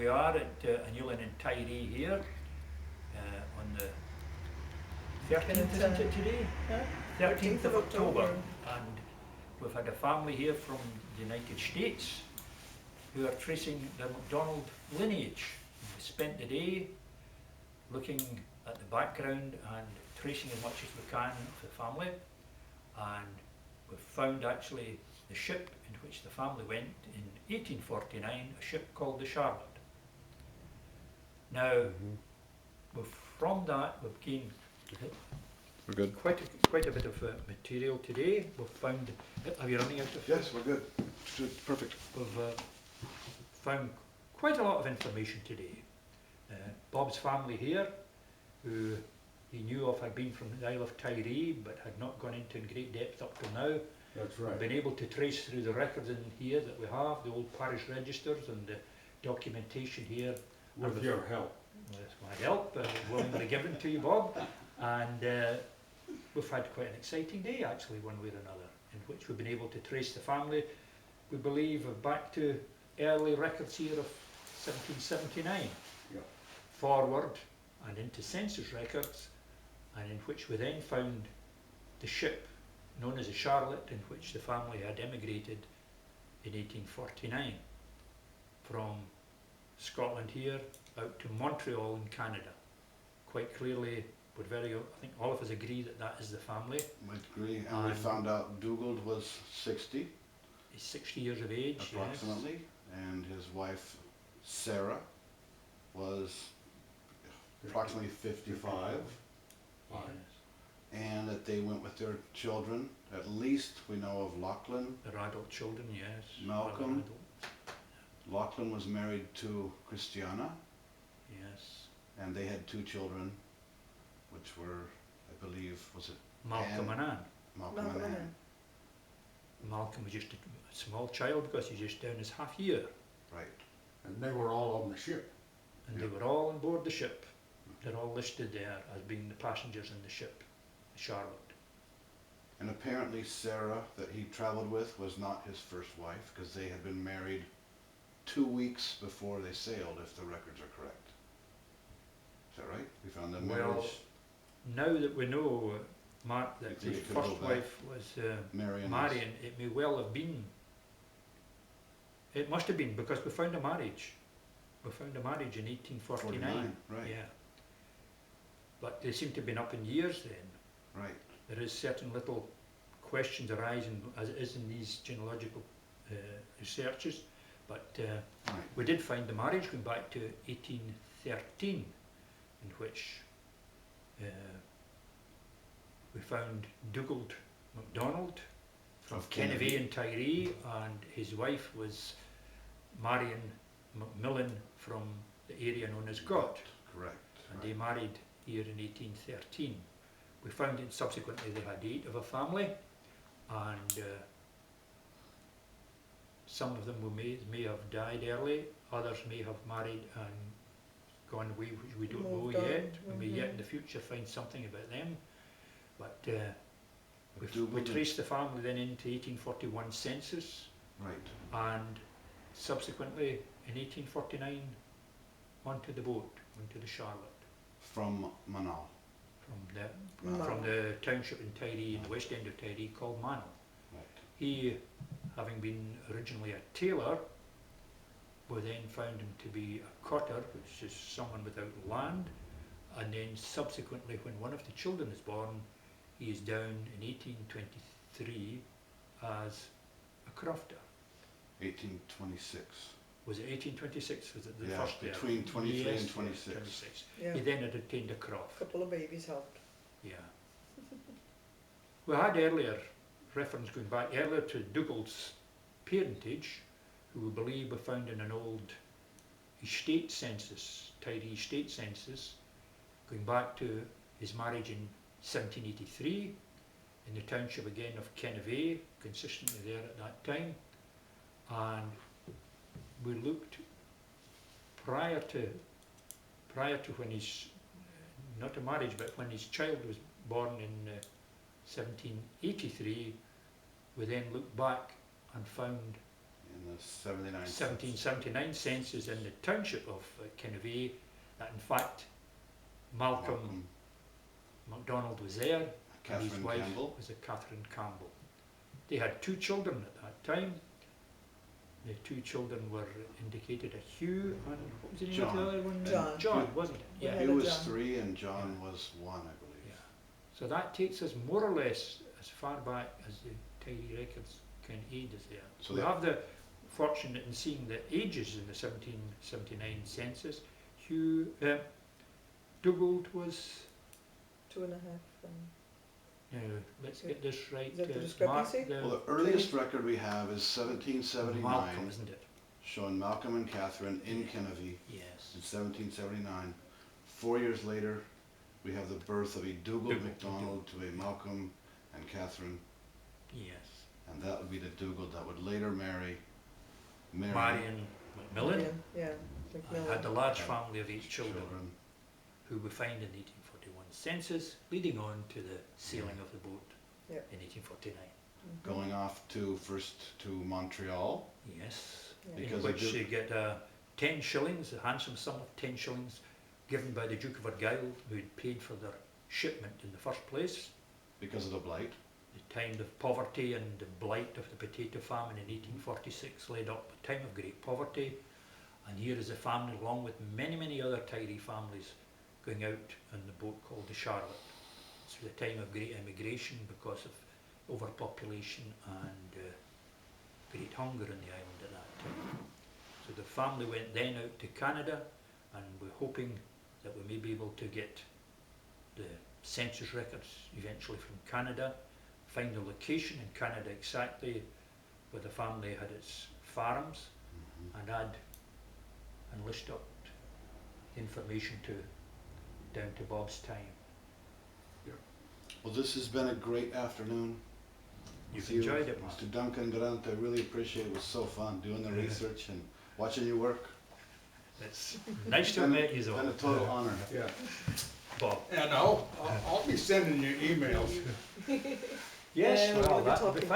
we are at Anulin and Tiree here on the 13th, isn't it today? Huh? 13th of October. And we've had a family here from the United States who are tracing the McDonald lineage. We spent the day looking at the background and tracing as much as we can of the family, and we've found actually the ship in which the family went in 1849, a ship called the Charlotte. Now, from that we've gained We're good. quite a bit of material today. We've found, are you running out of? Yes, we're good. Perfect. We've found quite a lot of information today. Bob's family here, who he knew of, had been from the Isle of Tiree but had not gone into in great depth up till now. That's right. Been able to trace through the records in here that we have, the old parish registers and the documentation here. With your help. With my help, willingly given to you, Bob. And we've had quite an exciting day, actually, one way or another, in which we've been able to trace the family, we believe, back to early records here of 1779, Yeah. forward and into census records, and in which we then found the ship known as the Charlotte, in which the family had emigrated in 1849 from Scotland here out to Montreal in Canada. Quite clearly, I think all of us agree that that is the family. We agree, and we found out Dugald was 60, He's 60 years of age, approximately, yes. and his wife Sarah was approximately 55, Yes. and that they went with their children. At least we know of Lachlan. Their adult children, yes. Malcolm. Other adult, Lachlan was married to Christiana, yes. and they had 2 children, which were, I believe, was it Malcolm and Anne. Malcolm and Anne? Malcolm was just a small child because he's just down his half year. Right. And they were all on the ship. And they were all on board the ship. They're all listed there as being the passengers in the ship, the Charlotte. And apparently Sarah, that he traveled with, was not his first wife, because they had been married 2 weeks before they sailed, if the records are correct. Is that right? We found the marriage. Well, now that we know, Mark, that You his think it could first go back? wife was Marion. Marion, it may well have been. It must have been, because we found a marriage. We found a marriage in 1849. 49, right. Yeah. But they seem to have been up in years then. Right. There is certain little questions arising, as it is in these genealogical researches. But Right. we did find the marriage going back to 1813, in which we found Dugald McDonald from Of Kennevay Kennevay. and Tiree, and his wife was Marion Macmillan from the area known as Gott, Correct. and Right. they married here in 1813. We found that subsequently they had 8 of a family, and some of them may have died early, others may have married and gone away, which we don't know Moved on. yet. We may yet in the future find something about them. But we Dugald and- traced the family then into 1841 census, Right. and subsequently in 1849 onto the boat, onto the Charlotte, From Manal. from the township in Tiree, in the west end of Tiree, called Manal. Right. He, having been originally a tailor, we then found him to be a cotter, which is someone without land, and then subsequently when one of the children is born, he is down in 1823 as a crofter. 1826. Was it 1826? Was it the Yeah, first year? between 23 Yes, and yes, 26. Yeah. He then had obtained a croft. Couple of babies helped. Yeah. We had earlier reference going back earlier to Dugald's parentage, who we believe we found in an old estate census, Tiree estate census, going back to his marriage in 1783 in the township again of Kennevay, consistently there at that time. And we looked prior to when his, not a marriage, but when his child was born in 1783, we then looked back and found In in the 79 1779 census in the township of Kinevie, that in fact Malcolm McDonald was there, and his Catherine wife Campbell. was a Catherine Campbell. They had 2 children at that time. The 2 children were indicated as Hugh and what was the name of the John. other one? John. John, wasn't it? We Yeah. had He a was John. 3 and John was 1, I believe. Yeah. So that takes us more or less as far back as the Tiree records can aid us there. So We that- have the fortunate in seeing the ages in the 1779 census. Hugh Dugald was, 2.5. now let's get this right. Is that the Mark, discrepancy? Well, the earliest record we have is 1779, Malcolm, isn't it? showing Malcolm and Catherine in Kinevie Yes. in 1779. 4 years later, we have the birth of a Dougal Dougal MacDonald to a Malcolm and Catherine, Yes. and that would be the Dougal that would later marry Mary. Marion Macmillan Yeah, and McMillan. had a large Had family of 8 children, who we find in the 1841 census, leading on to the sailing of the boat Yep. in 1849. Mhm. going off first to Montreal, Yes. Yeah. In because which they they get 10 shillings, a handsome sum of 10 shillings, given by the Duke of Argyll, who had paid for their shipment in the first place. because of the blight. The time of poverty and the blight of the potato famine in 1846 led up a time of great poverty. And here is a family, along with many, many other Tiree families, going out on the boat called the Charlotte. It's the time of great emigration because of overpopulation and great hunger in the island at that time. So the family went then out to Canada, and we're hoping that we may be able to get the census records eventually from Canada, find the location in Canada exactly where the family had its farms, and add and list up information down to Bob's time. Well, this has been a great afternoon. You've with you, enjoyed it, Mark. Mr. Duncan Grant. I really appreciate it. It was so fun doing the research and watching you work. It's nice to have met you, It's been a though, total honor. Yeah, Bob. and I'll be sending you emails. Yes, Yeah, we're well, gonna be that would be talking. fine.